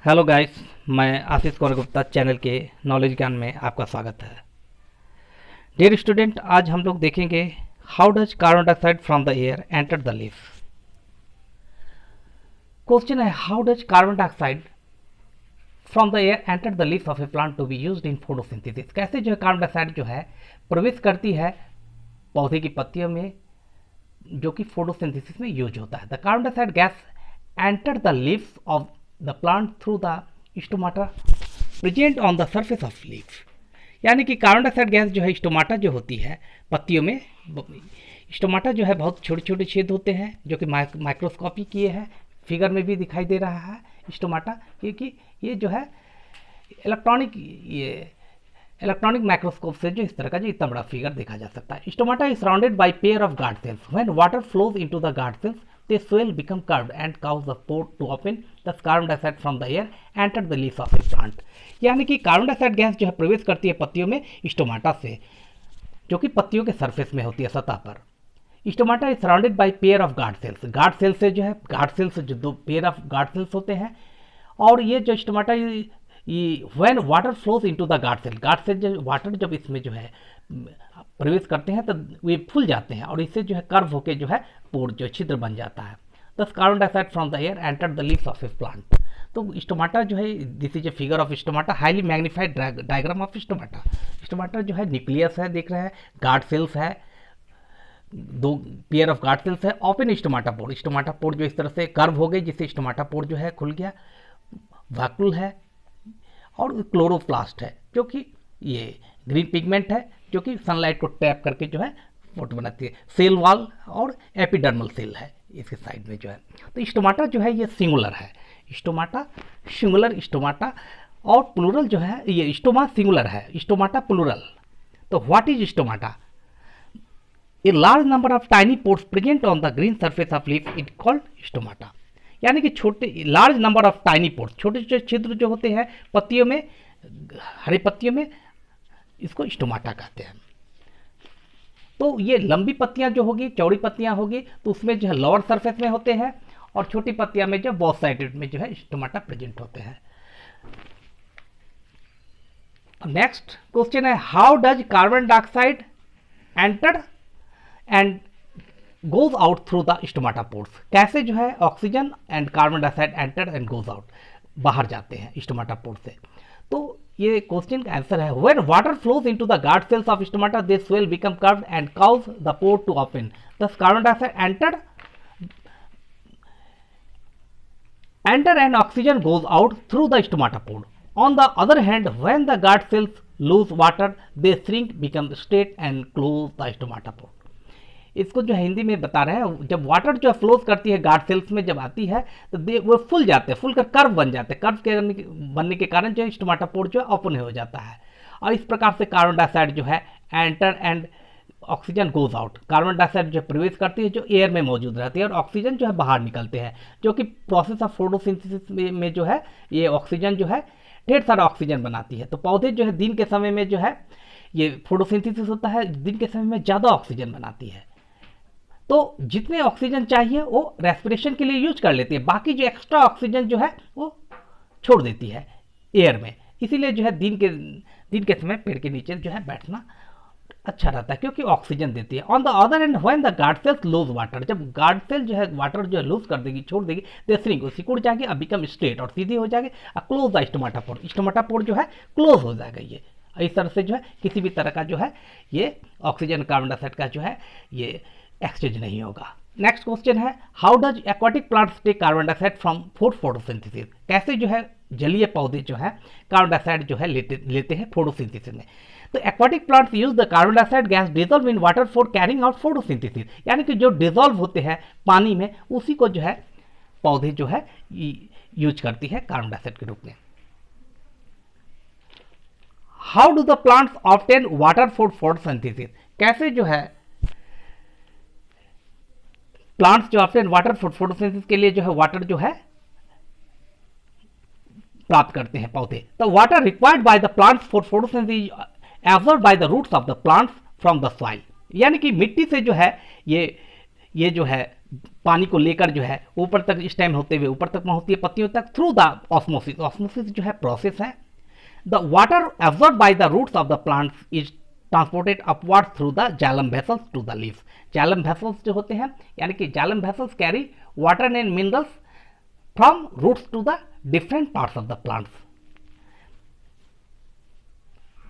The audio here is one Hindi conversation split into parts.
हेलो गाइस, मैं आशीष कौर गुप्ता चैनल के नॉलेज ज्ञान में आपका स्वागत है। डियर स्टूडेंट, आज हम लोग देखेंगे how does carbon dioxide from the air enter the leaf. Question है how does carbon dioxide from the air enter the leaf of a plant to be used in photosynthesis. कैसे जो है कार्बन डाइऑक्साइड जो है प्रवेश करती है पौधे की पत्तियों में, जो कि फोटोसिंथेसिस में यूज होता है। The carbon dioxide gas enter the leaf of the plant through the stomata present on the surface of leaf. यानी कि कार्बन डाइऑक्साइड गैस जो है स्टोमाटा जो होती है पत्तियों में, स्टोमाटा जो है बहुत छोटे छोटे छेद होते हैं जो कि माइक्रोस्कोपी किए हैं, फिगर में भी दिखाई दे रहा है स्टोमाटा, क्योंकि ये जो है इलेक्ट्रॉनिक माइक्रोस्कोप से जो इस तरह का जो इतना बड़ा फिगर देखा जा सकता है। Stomata is surrounded by pair of guard cells. When water flows into the guard sales they swell become curved and cause the pore to open, thus carbon dioxide from the air enter the leaf of a plant। यानी कि कार्बन डाइऑक्साइड गैस जो है प्रवेश करती है पत्तियों में स्टोमाटा से, जो कि पत्तियों के सरफेस में होती है, सतह पर। Stomata is surrounded by pair of guard cells. Guard cells से जो है गार्ड सेल्स जो दो पेयर ऑफ गार्ड सेल्स होते हैं, और ये जो stomata when water flows into the guard cell जो वाटर जब इसमें जो है प्रवेश करते हैं तो वे फूल जाते हैं और इससे जो है कर्व होकर जो है पोर जो छिद्र बन जाता है। दस carbon dioxide from the air enter the leaves of a plant. तो स्टोमाटा जो है, this is a figure of stomata, highly magnified diagram of stomata. Stomata जो है न्यूक्लियस है, देख रहे हैं, गार्ड सेल्स है, दो पेयर ऑफ गार्ड सेल्स है, ओपन स्टोमाटा पोर जो इस तरह से कर्व हो गई जिससे स्टोमाटा पोर जो है खुल गया, वैक्यूल है, और क्लोरोप्लास्ट है जो कि ये ग्रीन पिगमेंट है जो कि सनलाइट को टैप करके जो है फोटो बनाती है। सेल वॉल और एपिडर्मल सेल है इसके साइड में जो है। तो स्टोमाटा जो है ये सिंगुलर है, स्टोमाटा सिंगुलर स्टोमाटा, और प्लूरल जो है ये स्टोमा सिंगुलर है, स्टोमाटा प्लूरल। तो what is stomata? A large number of tiny pores present on the green surface of leaf it called stomata. यानी कि छोटे large number of tiny pores, छोटे छोटे छिद्र जो होते हैं पत्तियों में, हरी पत्तियों में, इसको स्टोमाटा कहते हैं। तो ये लंबी पत्तियां जो होगी, चौड़ी पत्तियां होगी, तो उसमें जो है लोअर सरफेस में होते हैं, और छोटी पत्तियां में जो बोथ साइडेड में जो है स्टोमाटा प्रेजेंट होते हैं। नेक्स्ट क्वेश्चन है how does carbon dioxide enter and goes out through the stomata pores. कैसे जो है oxygen and carbon dioxide enter and goes out, बाहर जाते हैं स्टोमाटा पोर्स से। तो ये क्वेश्चन का आंसर है when water flows into the guard cells of stomata they swell become curved and cause the pore to open, thus carbon dioxide enter and oxygen goes out through the stomata pore. On the other hand, when the guard cells lose water they shrink, become straight and close the stomata pore। इसको जो हिंदी में बता रहे हैं, जब वाटर जो फ्लोज करती है गार्ड सेल्स में जब आती है तो वो फूल जाते हैं, फूल कर कर्व बन जाते हैं, कर्व के बनने के कारण जो स्टोमाटा पोर जो है ओपन हो जाता है। और इस प्रकार से कार्बन डाइऑक्साइड जो है enter and oxygen goes out, carbon dioxide जो प्रवेश करती है जो एयर में मौजूद रहती है, और ऑक्सीजन जो है बाहर निकलते हैं, जो कि प्रोसेस ऑफ फोटोसिंथेसिस में जो है ये ऑक्सीजन जो है ढेर सारा ऑक्सीजन बनाती है। तो पौधे जो है दिन के समय में जो है ये फोटोसिंथेसिस होता है, दिन के समय में ज़्यादा ऑक्सीजन बनाती है, तो जितने ऑक्सीजन चाहिए वो रेस्पिरेशन के लिए यूज कर लेती है, बाकी जो एक्स्ट्रा ऑक्सीजन जो है वो छोड़ देती है एयर में। इसीलिए जो है दिन के समय पेड़ के नीचे जो है बैठना अच्छा रहता है, क्योंकि ऑक्सीजन देती है। On the other hand when the guard sales loose water, जब गार्ड सेल जो है वाटर जो है लूज कर देगी, छोड़ देगी, दे श्रिंक, वो सिकुड़ जाएगी, अब बिकम स्ट्रेट, और सीधी हो जाएगी, और close the stomata pore, stomata pore जो है क्लोज हो जाएगा। ये इस तरह से जो है किसी भी तरह का जो है ये ऑक्सीजन कार्बन डाइऑक्साइड का जो है ये एक्सचेंज नहीं होगा। नेक्स्ट क्वेश्चन है how does aquatic plants take carbon dioxide from photosynthesis. कैसे जो है जलीय पौधे जो है कार्बन डाइऑक्साइड जो है लेते हैं फोटोसिंथेसिस में। तो aquatic plants use the carbon dioxide gas dissolve in water for carrying out photosynthesis. यानी कि जो डिजॉल्व होते हैं पानी में उसी को जो है पौधे जो है यूज करती है कार्बन डाइऑक्साइड के रूप में। How do the plants obtain water for photosynthesis. कैसे जो है प्लांट्स जो ऑब्टेन वाटर फॉर फोटोसिंथेसिस के लिए जो है वाटर जो है प्राप्त करते हैं पौधे। तो water required by the plants for photosynthesis absorb by the roots of the plants from the soil. यानी कि मिट्टी से जो है ये जो है पानी को लेकर जो है ऊपर तक स्टेम होते हुए ऊपर तक पहुंचती है पत्तियों तक थ्रू द ऑस्मोसिस। ऑस्मोसिस जो है प्रोसेस है। The water absorb by the roots of the plants is transported upward through the xylem vessels to the leaves. Xylem vessels जो होते हैं यानी कि xylem vessels carry water and minerals from roots to the different parts of the plants.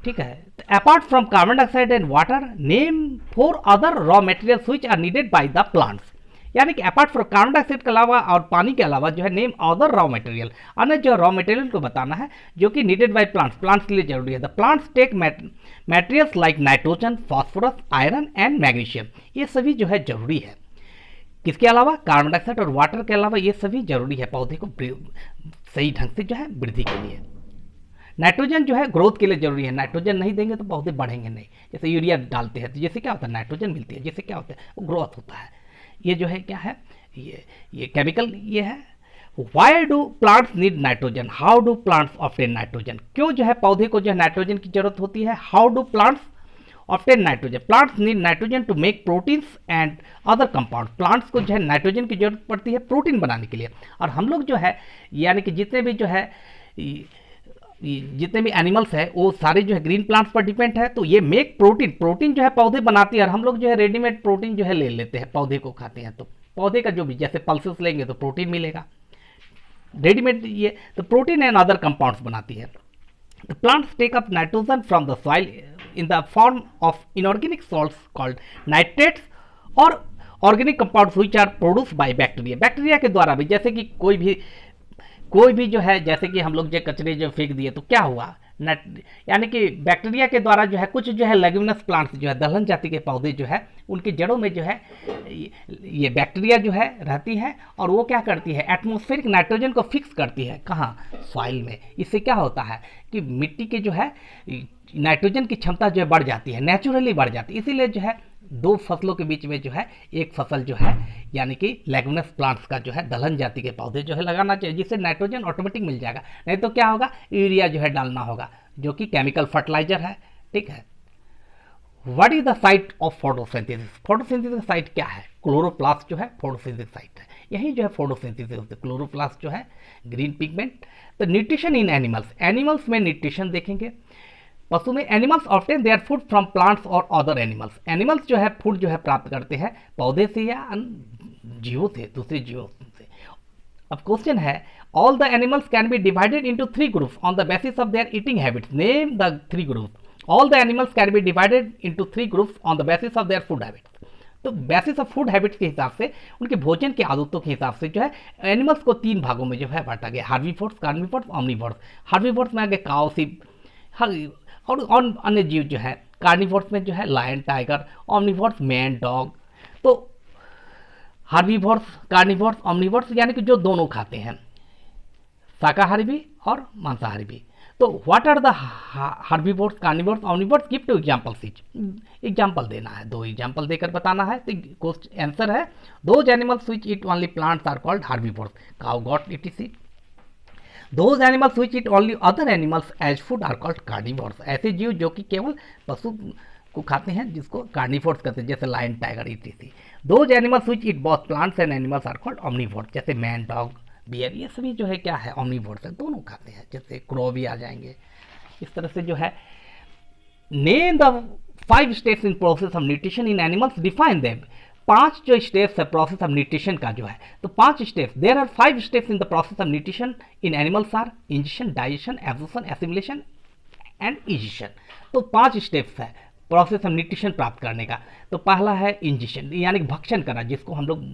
ठीक है। Apart from carbon dioxide and water name 4 other raw materials which are needed by the plants. यानी कि अपार्ट फ्रॉम कार्बन डाइऑक्साइड के अलावा और पानी के अलावा जो है नेम अदर रॉ मटेरियल, अन्य जो रॉ मटेरियल को बताना है जो कि नीडेड बाय प्लांट्स, प्लांट्स के लिए जरूरी है। The plants take materials like nitrogen, phosphorus, iron and magnesium. ये सभी जो है जरूरी है। किसके अलावा? कार्बन डाइऑक्साइड और वाटर के अलावा ये सभी जरूरी है पौधे को सही ढंग से जो है वृद्धि के लिए। नाइट्रोजन जो है ग्रोथ के लिए जरूरी है। नाइट्रोजन नहीं देंगे तो पौधे बढ़ेंगे नहीं। जैसे यूरिया डालते हैं तो जैसे क्या होता है नाइट्रोजन मिलती है, जिससे क्या होता है वो ग्रोथ होता है। ये जो है क्या है, ये केमिकल ये है। Why do plants need nitrogen? How do plants obtain nitrogen? क्यों जो है पौधे को जो है नाइट्रोजन की जरूरत होती है? How do plants obtain nitrogen? Plants need nitrogen to make proteins and other compound. Plants को जो है नाइट्रोजन की जरूरत पड़ती है प्रोटीन बनाने के लिए। और हम लोग जो है यानी कि जितने भी जो है जितने भी एनिमल्स है वो सारे जो है ग्रीन प्लांट्स पर डिपेंड है। तो ये मेक प्रोटीन, प्रोटीन जो है पौधे बनाती है और हम लोग जो है रेडीमेड प्रोटीन जो है ले लेते हैं, पौधे को खाते हैं। तो पौधे का जो भी जैसे पल्सेस लेंगे तो प्रोटीन मिलेगा रेडीमेड। ये तो प्रोटीन एंड अदर कंपाउंड्स बनाती है। The plants take up nitrogen from the soil in the form of inorganic salts called nitrates और organic compounds which are produce by bacteria. Bacteria के द्वारा भी, जैसे कि कोई भी जो है जैसे कि हम लोग जो कचरे जो फेंक दिए तो क्या हुआ यानी कि बैक्टीरिया के द्वारा जो है कुछ जो है लेग्यूमिनस प्लांट्स जो है दलहन जाति के पौधे जो है उनकी जड़ों में जो है ये बैक्टीरिया जो है रहती है और वो क्या करती है एटमॉस्फेरिक नाइट्रोजन को फिक्स करती है। कहाँ? सॉइल में। इससे क्या होता है कि मिट्टी के जो है नाइट्रोजन की क्षमता जो है बढ़ जाती है, नेचुरली बढ़ जाती है। इसीलिए जो है दो फसलों के बीच में जो है एक फसल जो है यानी कि लेग्यूमिनस प्लांट्स का जो है दलहन जाति के पौधे जो है लगाना चाहिए, जिससे नाइट्रोजन ऑटोमेटिक मिल जाएगा। नहीं तो क्या होगा यूरिया जो है डालना होगा जो कि केमिकल फर्टिलाइजर है। ठीक है। What is the site of photosynthesis? Photosynthesis site क्या है? क्लोरोप्लास्ट जो है फोटोसिंथेसिस साइट है। यही जो है फोटोसिंथेसिस होती है। क्लोरोप्लास्ट जो है ग्रीन पिगमेंट। तो न्यूट्रिशन इन एनिमल्स, एनिमल्स में न्यूट्रिशन देखेंगे। पशु में animals obtain their food from plants और अदर एनिमल्स। एनिमल्स जो है फूड जो है प्राप्त करते हैं पौधे से या जीवों से, दूसरे जीवों से। अब क्वेश्चन है all the animals can be divided into 3 groups on the basis of their eating habits. Name the 3 groups. All the animals can be divided into 3 groups on the basis of their food habits. तो बेसिस ऑफ फूड हैबिट्स के हिसाब से, उनके भोजन की आदतों के हिसाब से जो है एनिमल्स को 3 भागों में जो है बांटा गया, हार्बीवोर्स, कार्निवोर्स, ओमनिवोर्स। हार्बीवोर्स में आगे काऊ, सिप और अन्य जीव जो है। कार्निवोर्स में जो है lion, tiger, omnivores man, dog. तो हार्बीवोर्स, कार्निवोर्स, ओमनिवोर्स यानी कि जो दोनों खाते हैं, शाकाहारी भी और मांसाहारी भी। तो what are the herbivores, carnivores, omnivores? Give two examples each. Example देना है, 2 एग्जांपल देकर बताना है। तो आंसर है those animals which eat only plants are called herbivores, cow, goat, etc. Those animals which eat only other animals as food are called carnivores. ऐसे जीव जो कि केवल पशु को खाते हैं जिसको कार्निवोर्स कहते हैं, जैसे lion, tiger, etc. Those animals which eat both plants and animals are called omnivores. जैसे मैन, डॉग, बियर, ये सभी जो है क्या है omnivores है, दोनों खाते हैं। जैसे क्रो भी आ जाएंगे। इस तरह से जो है name the 5 steps in process of nutrition in animals, define them. 5 जो स्टेप्स है प्रोसेस ऑफ न्यूट्रिशन का जो है, तो 5 steps. There are 5 steps in the process of nutrition in animals are ingestion, digestion, absorption, assimilation and egestion. तो 5 स्टेप्स है प्रोसेस ऑफ न्यूट्रिशन प्राप्त करने का। तो पहला है इंजेक्शन यानी भक्षण करना, जिसको हम लोग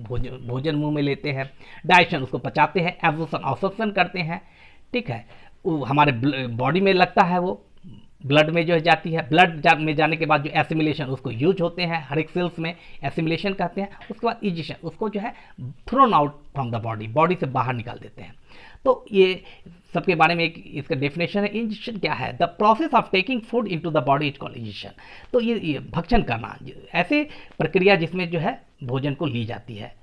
भोजन मुंह में लेते हैं। डाइजेशन उसको पचाते हैं। एब्जॉर्प्शन अवशोषण करते हैं। ठीक है, वो हमारे बॉडी में लगता है, वो ब्लड में जो है जाती है। ब्लड में जाने के बाद जो एसिमिलेशन उसको यूज होते हैं हर एक सेल्स में, एसिमिलेशन कहते हैं। उसके बाद इजेशन, उसको जो है thrown out from the body, body से बाहर निकाल देते हैं। तो ये सबके बारे में एक इसका डेफिनेशन है। इंजेक्शन क्या है? The process of taking food into the body is called injection. तो ये भक्षण करना, ऐसे प्रक्रिया जिसमें जो है भोजन को ली जाती है।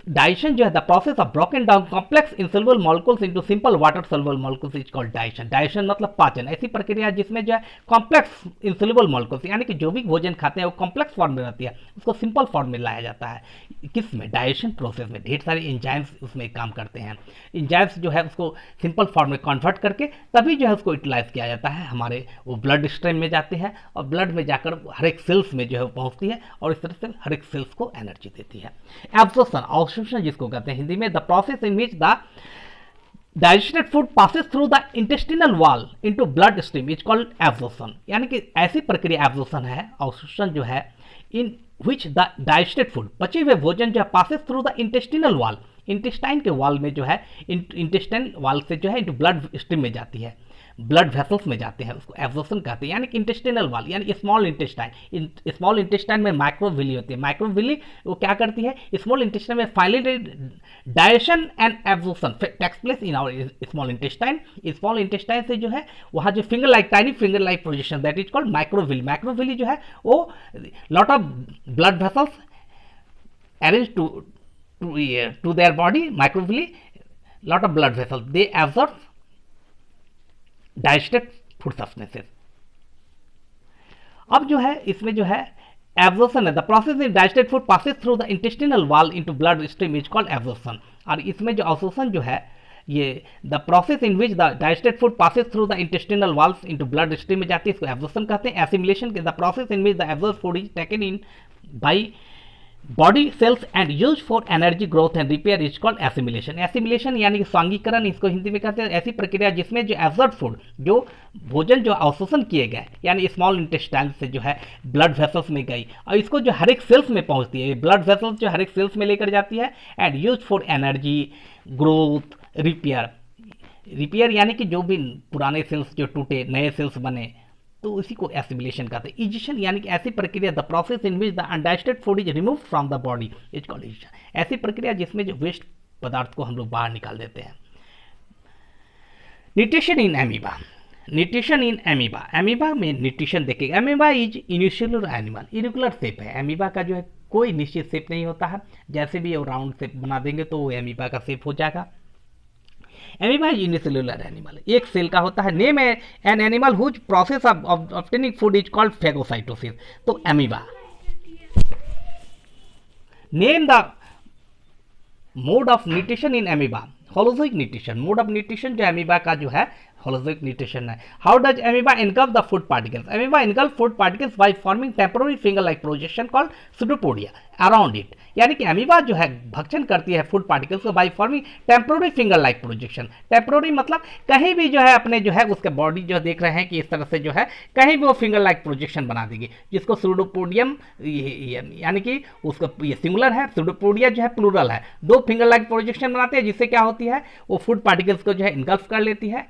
डाइजेशन जो है the process of broken down complex insoluble molecules into simple water soluble molecules is called digestion. Digestion मतलब पाचन, ऐसी प्रक्रिया जिसमें जो है कॉम्प्लेक्स इनसॉल्युबल मॉलिक्यूल्स यानी कि जो भी भोजन खाते हैं वो कॉम्प्लेक्स फॉर्म में रहती है, उसको सिंपल फॉर्म में लाया जाता है। किसमें? डाइजेशन प्रोसेस में। ढेर सारे एंजाइम्स उसमें काम करते हैं। एंजाइम्स जो है उसको सिंपल फॉर्म में कन्वर्ट करके तभी जो है उसको यूटिलाइज किया जाता है, हमारे वो ब्लड स्ट्रीम में जाते हैं और ब्लड में जाकर हर एक सेल्स में जो है पहुंचती है और इस तरह से हर एक सेल्स को एनर्जी देती है। एब्जॉर्प्शन, अवशोषण जिसको कहते हैं हिंदी में, the process in which the digested food passes through the intestinal wall into blood stream is called absorption. यानी कि ऐसी प्रक्रिया एब्जॉर्प्शन है, अवशोषण जो है, इन विच द डाइजेस्टेड फूड, पचे हुए भोजन जो है, passes through the intestinal wall, intestine के वॉल में जो है, इंटेस्टाइन वॉल से जो है इनटू ब्लड स्ट्रीम में जाती है, ब्लड वेसल्स में जाते हैं, उसको एब्जॉर्प्शन कहते हैं। यानी कि इंटेस्टिनल वॉल यानी स्मॉल इंटेस्टाइन, स्मॉल इंटेस्टाइन में माइक्रोविली होती है। माइक्रोविली वो क्या करती है? स्मॉल इंटेस्टाइन में finally digestion and absorption takes place in our small intestine. Small intestine से जो है वहाँ जो finger like, tiny finger like projection, that is called microvilli. Microvilli जो है वो lot of blood vessels arrange to their body, microvilli lot of blood vessels, they absorb digested food substances. अब जो है इसमें जो है एब्जॉर्प्शन है, the process in digested food passes through the intestinal wall into blood stream is called absorption. और इसमें जो अवशोषण जो है, ये the process in which the digested food passes through the intestinal walls into blood stream में जाती है, इसको एब्जॉर्प्शन कहते हैं। Assimilation, the process in which the absorb food is taken in by body cells and use for energy growth and repair is called assimilation. Assimilation यानी कि स्वांगीकरण, इसको हिंदी में कहते हैं। ऐसी प्रक्रिया जिसमें जो एब्जॉर्ब फूड, जो भोजन जो अवशोषण किए गए यानी स्मॉल इंटेस्टाइन से जो है ब्लड वेसल्स में गई और इसको जो हर एक सेल्स में पहुंचती है, ब्लड वेसल्स जो हर एक सेल्स में लेकर जाती है, and use for energy growth repair. Repair यानी कि जो भी पुराने सेल्स जो टूटे नए सेल्स बने, तो इसी को एसिमिलेशन कहते हैं। इजेशन यानी कि ऐसी प्रक्रिया, the process in which the undigested food is remove from the body is called egestion. ऐसी प्रक्रिया जिसमें जो वेस्ट पदार्थ को हम लोग बाहर निकाल देते हैं। Nutrition in amoeba, nutrition in amoeba, amoeba में न्यूट्रिशन देखेगा। Amoeba is unicellular animal, irregular shape है। एमीबा का जो है कोई निश्चित शेप नहीं होता है, जैसे भी वो राउंड शेप बना देंगे तो वो एमीबा का शेप हो जाएगा। एमीबा इज यूनिसेलुलर एनिमल, एक सेल का होता है। Name an animal whose process of obtaining food is called phagocytosis. तो amoeba, name the mode of nutrition in amoeba, holozoic nutrition. Mode of nutrition जो एमीबा का जो है होलोजोइक न्यूट्रिशन है। How does amoeba engulf the food particles? Amoeba engulf food particles by forming temporary finger like projection called pseudopodia around it. यानी कि एमीबा जो है भक्षण करती है फूड पार्टिकल्स को bye forming temporary finger like projection. Temporary मतलब कहीं भी जो है अपने जो है उसके बॉडी जो देख रहे हैं कि इस तरह से जो है कहीं भी वो फिंगर लाइक प्रोजेक्शन बना देगी, जिसको सुडोपोडियम यानी कि उसका ये सिंगुलर है, सुडोपोडिया जो है प्लूरल है। दो फिंगर लाइक प्रोजेक्शन बनाते हैं जिससे क्या होती है वो फूड पार्टिकल्स को जो है इनगल्फ कर लेती है।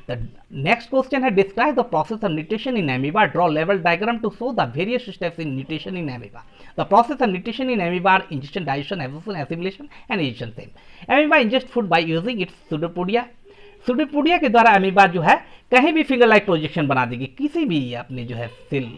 The next question है describe the process of nutrition in amoeba. Draw level diagram to show the various steps in nutrition in amoeba. The process of nutrition in amoeba are ingestion, digestion, absorption, assimilation and ejection same. Amoeba ingest food by using its pseudopodia. Pseudopodia के द्वारा amoeba जो है कहीं भी फिंगर लाइक प्रोजेक्शन बना देगी किसी भी अपने जो है सेल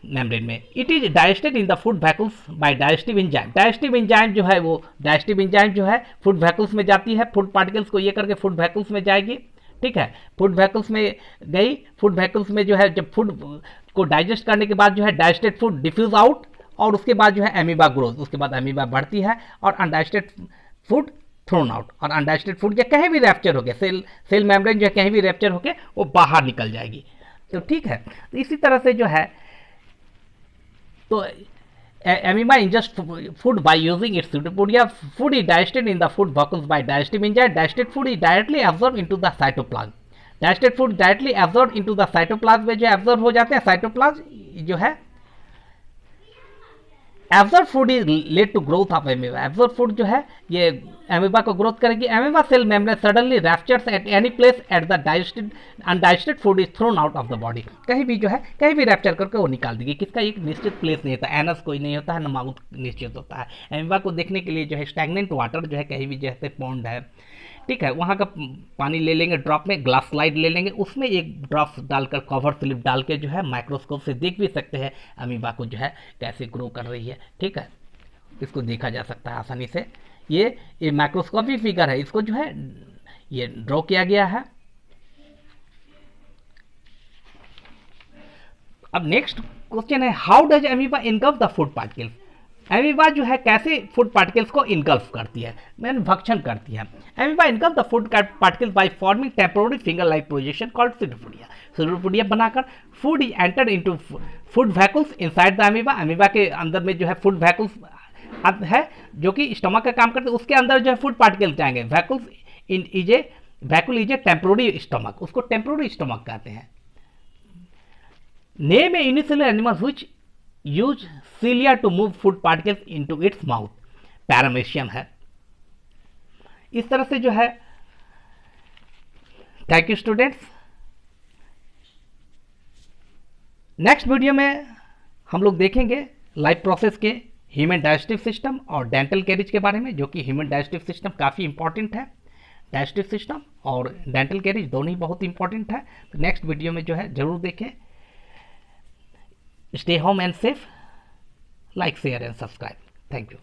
मेम्ब्रेन में। It is digested in the food vacuoles by digestive enzyme. Digestive enzyme जो है वो डाइजेस्टिव एंजाइम जो है फूड वैक्यूल्स में जाती है, फूड पार्टिकल्स को ये करके फूड वैक्यूल्स में जाएगी। ठीक है, फूड वैक्यूल्स में गई, फूड वैक्यूल्स में जो है जब फूड को डाइजेस्ट करने के बाद जो है डाइजेस्टेड फूड डिफ्यूज आउट और उसके बाद जो है एमीबा ग्रोथ, उसके बाद एमीबा बढ़ती है और अनडाइजेस्टेड फूड थ्रोन आउट। और अनडाइजेस्टेड फूड जो कहीं भी रैप्चर हो गया, सेल मेम्ब्रेन जो है कहीं भी रैप्चर होकर वो बाहर निकल जाएगी। तो ठीक है, तो इसी तरह से जो है तो amoeba ingest food by using its pseudopodia. Food is digested in the food vacuums by digestive enzyme. Digested food is directly absorbed into the cytoplasm. Digested food directly absorbed into the cytoplasm में जो absorb हो जाते हैं। cytoplasm जो है absorb food is led to growth of amoeba. Absorb food जो है ये एमीबा को ग्रोथ करेगी। Amoeba cell membrane suddenly ruptures at any place at the digested undigested food is thrown out of the body. कहीं भी जो है कहीं भी रैप्चर करके वो निकाल देगी। किसका एक निश्चित प्लेस नहीं होता, एनस कोई नहीं होता है, न माउथ निश्चित होता है। एमीबा को देखने के लिए जो है स्टैग्नेंट वाटर जो है कहीं भी जैसे पॉन्ड है, ठीक है, वहाँ का पानी ले लेंगे ड्रॉप में, ग्लास स्लाइड ले लेंगे, उसमें एक ड्रॉप डालकर कवर स्लिप डाल के जो है माइक्रोस्कोप से देख भी सकते हैं अमीबा को जो है कैसे ग्रो कर रही है। ठीक है, इसको देखा जा सकता है आसानी से। ये माइक्रोस्कोपिक फिगर है, इसको जो है ये ड्रॉ किया गया है। अब नेक्स्ट क्वेश्चन है, how does amoeba engulf the food particles. Amoeba जो है कैसे फूड पार्टिकल्स को इनगल्फ करती है, मैंने भक्षण करती है। Amoeba engulf the food particles by forming temporary finger like projection called pseudopodia. Pseudopodia बनाकर food enter into food vacuoles inside the amoeba. Amoeba के अंदर में जो है फूड वैक्यूल्स है जो कि स्टमक का काम करते हैं, उसके अंदर जो है फूड पार्टिकल्स जाएंगे। Vacuoles vacuole is a temporary stomach, उसको टेम्पोररी स्टमक कहते हैं। Name A unicellular animal which use cilia to move food particles into its mouth, paramecium है। इस तरह से जो है, thank you students. Next video में हम लोग देखेंगे लाइफ प्रोसेस के ह्यूमन डाइजेस्टिव सिस्टम और डेंटल कैरिज के बारे में, जो कि ह्यूमन डाइजेस्टिव सिस्टम काफ़ी इंपॉर्टेंट है। डाइजेस्टिव सिस्टम और डेंटल कैरिज दोनों ही बहुत इंपॉर्टेंट है। तो नेक्स्ट वीडियो में जो है जरूर देखें। Stay home and safe, like, share and subscribe. Thank you.